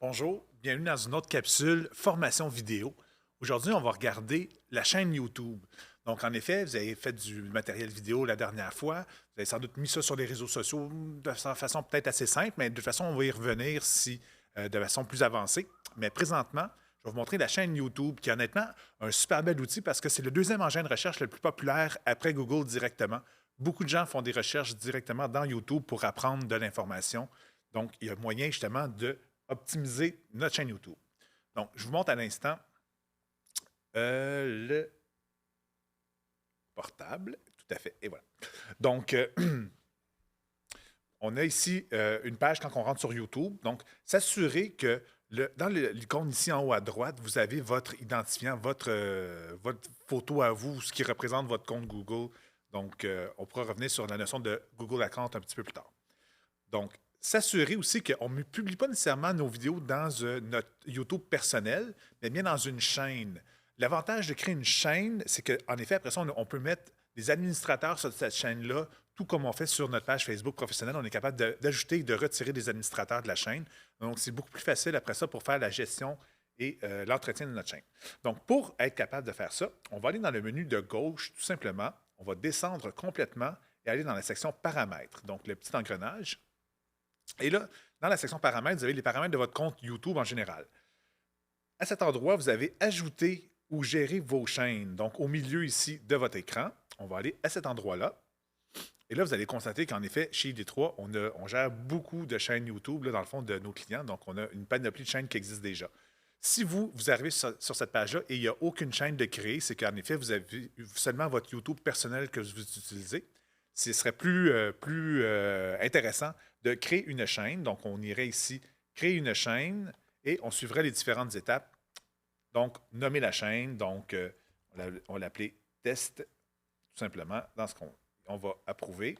Bonjour, bienvenue dans une autre capsule formation vidéo. Aujourd'hui, on va regarder la chaîne YouTube. Donc, en effet, vous avez fait du matériel vidéo la dernière fois. Vous avez sans doute mis ça sur les réseaux sociaux de façon peut-être assez simple, mais de toute façon, on va y revenir si, de façon plus avancée. Mais présentement, je vais vous montrer la chaîne YouTube, qui est honnêtement un super bel outil parce que c'est le deuxième engin de recherche le plus populaire après Google directement. Beaucoup de gens font des recherches directement dans YouTube pour apprendre de l'information. Donc, il y a moyen justement de optimiser notre chaîne YouTube. Donc, je vous montre à l'instant le portable. Tout à fait. Et voilà. Donc, on a ici une page quand on rentre sur YouTube. Donc, s'assurer que dans l'icône ici en haut à droite, vous avez votre identifiant, votre photo à vous, ce qui représente votre compte Google. Donc, on pourra revenir sur la notion de Google Account un petit peu plus tard. Donc, s'assurer aussi qu'on ne publie pas nécessairement nos vidéos dans notre YouTube personnel, mais bien dans une chaîne. L'avantage de créer une chaîne, c'est qu'en effet, après ça, on peut mettre des administrateurs sur cette chaîne-là, tout comme on fait sur notre page Facebook professionnelle. On est capable d'ajouter et de retirer des administrateurs de la chaîne. Donc, c'est beaucoup plus facile après ça pour faire la gestion et l'entretien de notre chaîne. Donc, pour être capable de faire ça, on va aller dans le menu de gauche, tout simplement. On va descendre complètement et aller dans la section paramètres. Donc, le petit engrenage. Et là, dans la section paramètres, vous avez les paramètres de votre compte YouTube en général. À cet endroit, vous avez ajouté ou géré vos chaînes. Donc, au milieu ici de votre écran, on va aller à cet endroit-là. Et là, vous allez constater qu'en effet, chez ID3, on gère beaucoup de chaînes YouTube, là, dans le fond, de nos clients. Donc, on a une panoplie de chaînes qui existent déjà. Si vous arrivez sur cette page-là et il n'y a aucune chaîne de créer, c'est qu'en effet, vous avez seulement votre YouTube personnel que vous utilisez. Ce serait plus intéressant de créer une chaîne. Donc, on irait ici, créer une chaîne et on suivrait les différentes étapes. Donc, nommer la chaîne. Donc, on va l'appeler test, tout simplement. Dans ce qu'on va approuver,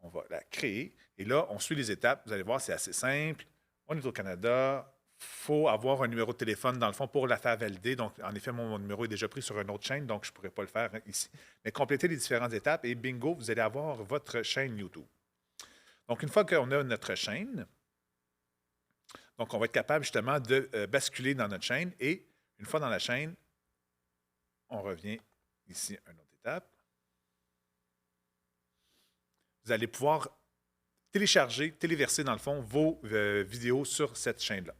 on va la créer. Et là, on suit les étapes. Vous allez voir, c'est assez simple. On est au Canada. Il faut avoir un numéro de téléphone, dans le fond, pour la faire valider. Donc, en effet, mon numéro est déjà pris sur une autre chaîne, donc je ne pourrais pas le faire ici. Mais complétez les différentes étapes et bingo, vous allez avoir votre chaîne YouTube. Donc, une fois qu'on a notre chaîne, donc on va être capable justement de basculer dans notre chaîne. Et une fois dans la chaîne, on revient ici à une autre étape. Vous allez pouvoir téléverser dans le fond vos vidéos sur cette chaîne-là.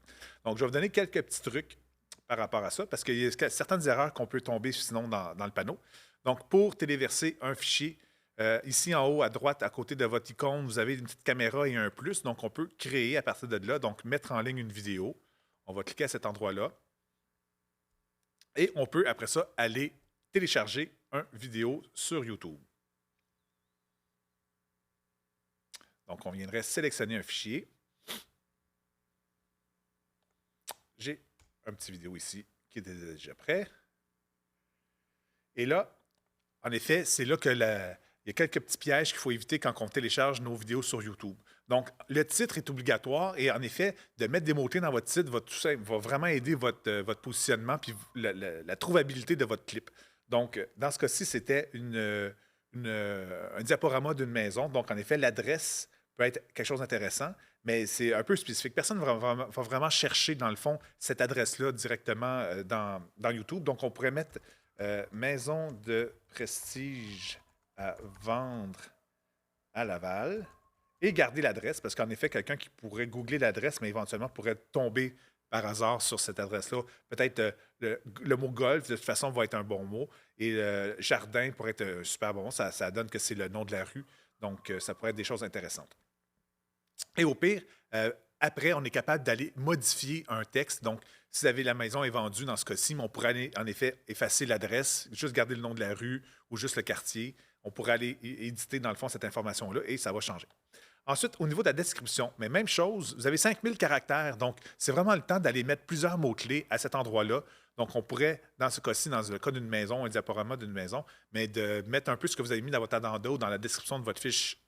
Donc, je vais vous donner quelques petits trucs par rapport à ça, parce qu'il y a certaines erreurs qu'on peut tomber sinon dans le panneau. Donc, pour téléverser un fichier, ici en haut à droite, à côté de votre icône, vous avez une petite caméra et un plus. Donc, on peut créer à partir de là, donc mettre en ligne une vidéo. On va cliquer à cet endroit-là. Et on peut, après ça, aller télécharger une vidéo sur YouTube. Donc, on viendrait sélectionner un fichier. J'ai un petit vidéo ici qui est déjà prêt. Et là, en effet, c'est là que il y a quelques petits pièges qu'il faut éviter quand on télécharge nos vidéos sur YouTube. Donc, le titre est obligatoire et en effet, de mettre des mots-clés dans votre titre va vraiment aider votre positionnement puis la trouvabilité de votre clip. Donc, dans ce cas-ci, c'était un diaporama d'une maison. Donc, en effet, l'adresse peut être quelque chose d'intéressant, mais c'est un peu spécifique. Personne ne va vraiment chercher, dans le fond, cette adresse-là directement dans YouTube. Donc, on pourrait mettre maison de prestige à vendre à Laval et garder l'adresse, parce qu'en effet, quelqu'un qui pourrait googler l'adresse, mais éventuellement pourrait tomber par hasard sur cette adresse-là. Peut-être le mot golf, de toute façon, va être un bon mot. Et jardin pourrait être un super bon mot. Ça donne que c'est le nom de la rue. Donc, ça pourrait être des choses intéressantes. Et au pire, après, on est capable d'aller modifier un texte. Donc, si vous avez la maison est vendue dans ce cas-ci, on pourrait aller, en effet, effacer l'adresse, juste garder le nom de la rue ou juste le quartier. On pourrait aller éditer, dans le fond, cette information-là et ça va changer. Ensuite, au niveau de la description, mais même chose, vous avez 5000 caractères. Donc, c'est vraiment le temps d'aller mettre plusieurs mots-clés à cet endroit-là. Donc, on pourrait, dans ce cas-ci, dans le cas d'une maison, un diaporama d'une maison, mais de mettre un peu ce que vous avez mis dans votre addenda ou dans la description de votre fiche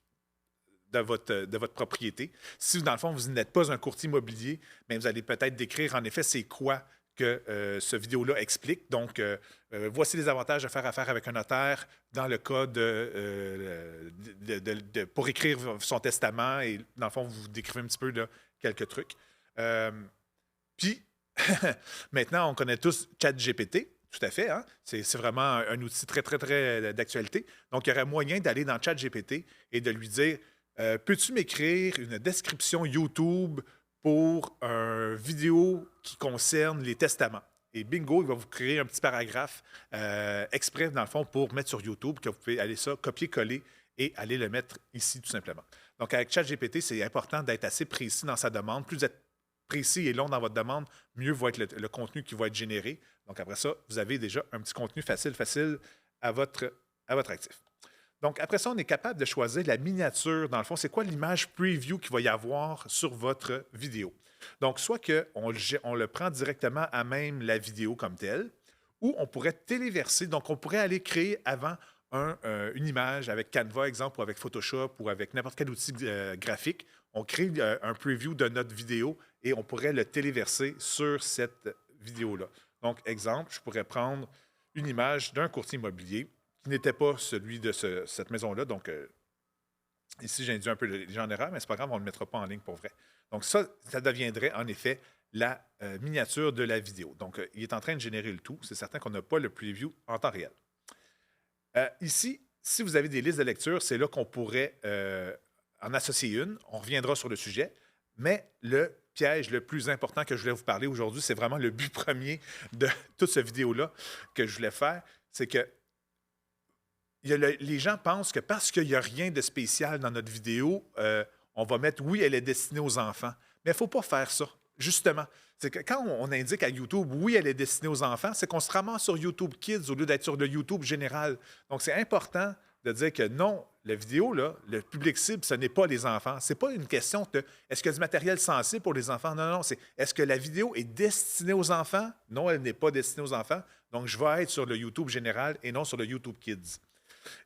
de votre propriété. Si, dans le fond, vous n'êtes pas un courtier immobilier, mais vous allez peut-être décrire, en effet, c'est quoi que ce vidéo-là explique. Donc, voici les avantages de faire affaire avec un notaire dans le cas pour écrire son testament. Et dans le fond, vous décrivez un petit peu là, quelques trucs. Puis, maintenant, on connaît tous ChatGPT, tout à fait. Hein? C'est vraiment un outil très, très, très d'actualité. Donc, il y aurait moyen d'aller dans ChatGPT et de lui dire peux-tu m'écrire une description YouTube pour une vidéo qui concerne les testaments? Et bingo, il va vous créer un petit paragraphe exprès, dans le fond, pour mettre sur YouTube, que vous pouvez aller ça, copier-coller et aller le mettre ici, tout simplement. Donc, avec ChatGPT, c'est important d'être assez précis dans sa demande. Plus vous êtes précis et long dans votre demande, mieux va être le contenu qui va être généré. Donc, après ça, vous avez déjà un petit contenu facile à votre actif. Donc, après ça, on est capable de choisir la miniature. Dans le fond, c'est quoi l'image preview qu'il va y avoir sur votre vidéo? Donc, soit qu'on le prend directement à même la vidéo comme telle, ou on pourrait téléverser. Donc, on pourrait aller créer avant une image avec Canva, exemple, ou avec Photoshop, ou avec n'importe quel outil graphique. On crée un preview de notre vidéo et on pourrait le téléverser sur cette vidéo-là. Donc, exemple, je pourrais prendre une image d'un courtier immobilier qui n'était pas celui de cette maison-là. Donc, ici, j'ai induit un peu les gens en erreur, mais c'est pas grave, on ne le mettra pas en ligne pour vrai. Donc, ça deviendrait en effet la miniature de la vidéo. Donc, il est en train de générer le tout. C'est certain qu'on n'a pas le preview en temps réel. Ici, si vous avez des listes de lecture, c'est là qu'on pourrait en associer une. On reviendra sur le sujet. Mais le piège le plus important que je voulais vous parler aujourd'hui, c'est vraiment le but premier de toute cette vidéo-là que je voulais faire, c'est que les gens pensent que parce qu'il n'y a rien de spécial dans notre vidéo, on va mettre oui, elle est destinée aux enfants. Mais il ne faut pas faire ça. Justement, c'est que quand on indique à YouTube oui, elle est destinée aux enfants, c'est qu'on se ramasse sur YouTube Kids au lieu d'être sur le YouTube général. Donc, c'est important de dire que non, la vidéo, là, le public cible, ce n'est pas les enfants. Ce n'est pas une question de est-ce qu'il y a du matériel sensible pour les enfants? Non, non, c'est est-ce que la vidéo est destinée aux enfants? Non, elle n'est pas destinée aux enfants. Donc, je vais être sur le YouTube général et non sur le YouTube Kids.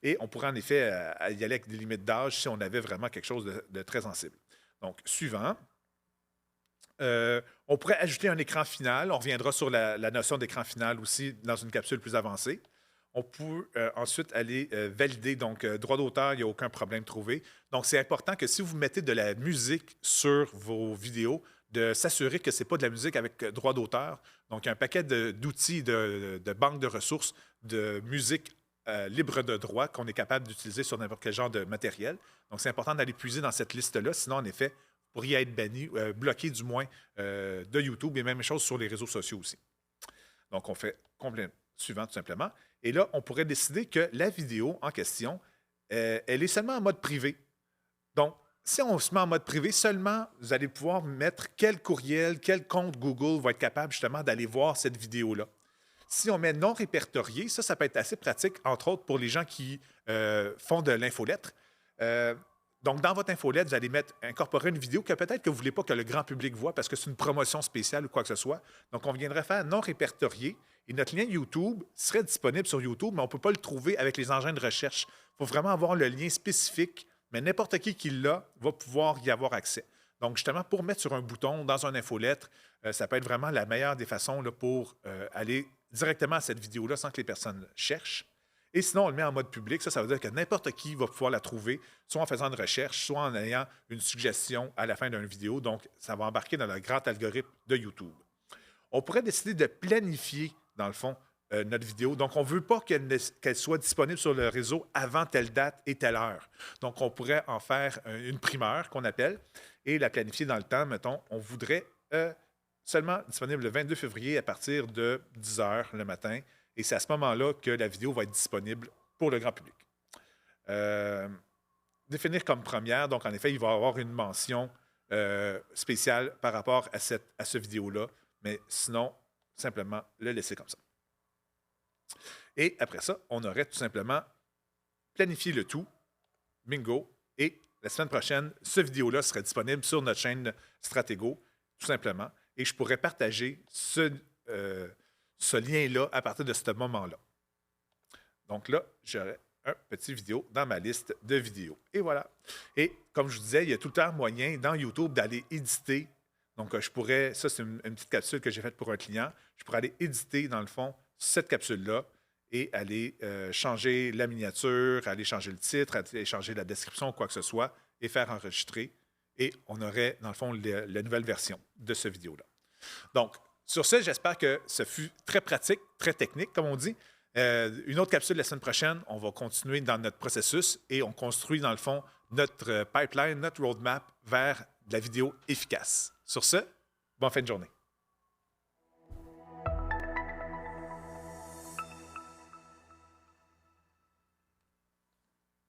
Et on pourrait en effet y aller avec des limites d'âge si on avait vraiment quelque chose de très sensible. Donc, suivant. On pourrait ajouter un écran final. On reviendra sur la notion d'écran final aussi dans une capsule plus avancée. On peut ensuite aller valider. Donc, droit d'auteur, il n'y a aucun problème trouvé. Donc, c'est important que si vous mettez de la musique sur vos vidéos, de s'assurer que ce n'est pas de la musique avec droit d'auteur. Donc, il y a un paquet d'outils, de banques de ressources, de musique libre de droit qu'on est capable d'utiliser sur n'importe quel genre de matériel. Donc, c'est important d'aller puiser dans cette liste-là. Sinon, en effet, vous pourriez être banni, bloqué du moins de YouTube et même chose sur les réseaux sociaux aussi. Donc, on fait suivant tout simplement. Et là, on pourrait décider que la vidéo en question, elle est seulement en mode privé. Donc, si on se met en mode privé, seulement vous allez pouvoir mettre quel courriel, quel compte Google va être capable justement d'aller voir cette vidéo-là. Si on met non répertorié, ça peut être assez pratique, entre autres pour les gens qui font de l'infolettre. Donc, dans votre infolette, vous allez incorporer une vidéo que peut-être que vous ne voulez pas que le grand public voit parce que c'est une promotion spéciale ou quoi que ce soit. Donc, on viendrait faire non répertorié et notre lien YouTube serait disponible sur YouTube, mais on ne peut pas le trouver avec les engins de recherche. Il faut vraiment avoir le lien spécifique, mais n'importe qui l'a va pouvoir y avoir accès. Donc, justement, pour mettre sur un bouton dans un infolettre, ça peut être vraiment la meilleure des façons là, pour aller directement à cette vidéo-là sans que les personnes cherchent. Et sinon, on le met en mode public. Ça veut dire que n'importe qui va pouvoir la trouver, soit en faisant une recherche, soit en ayant une suggestion à la fin d'une vidéo. Donc, ça va embarquer dans le grand algorithme de YouTube. On pourrait décider de planifier, dans le fond, notre vidéo. Donc, on ne veut pas qu'elle soit disponible sur le réseau avant telle date et telle heure. Donc, on pourrait en faire une primeur qu'on appelle et la planifier dans le temps. Mettons, on voudrait seulement disponible le 22 février à partir de 10 h le matin. Et c'est à ce moment-là que la vidéo va être disponible pour le grand public. Définir comme première, donc en effet, il va y avoir une mention spéciale par rapport à ce vidéo-là, mais sinon, simplement le laisser comme ça. Et après ça, on aurait tout simplement planifié le tout, bingo, et la semaine prochaine, ce vidéo-là serait disponible sur notre chaîne Stratego, tout simplement, et je pourrais partager ce lien-là à partir de ce moment-là. Donc là, j'aurai un petit vidéo dans ma liste de vidéos. Et voilà. Et comme je vous disais, il y a tout le temps moyen dans YouTube d'aller éditer. Donc, je pourrais, ça c'est une petite capsule que j'ai faite pour un client, je pourrais aller éditer dans le fond cette capsule-là et aller changer la miniature, aller changer le titre, aller changer la description, quoi que ce soit, et faire enregistrer. Et on aurait, dans le fond, la nouvelle version de ce vidéo-là. Donc, sur ce, j'espère que ce fut très pratique, très technique, comme on dit. Une autre capsule la semaine prochaine, on va continuer dans notre processus et on construit, dans le fond, notre pipeline, notre roadmap vers de la vidéo efficace. Sur ce, bonne fin de journée.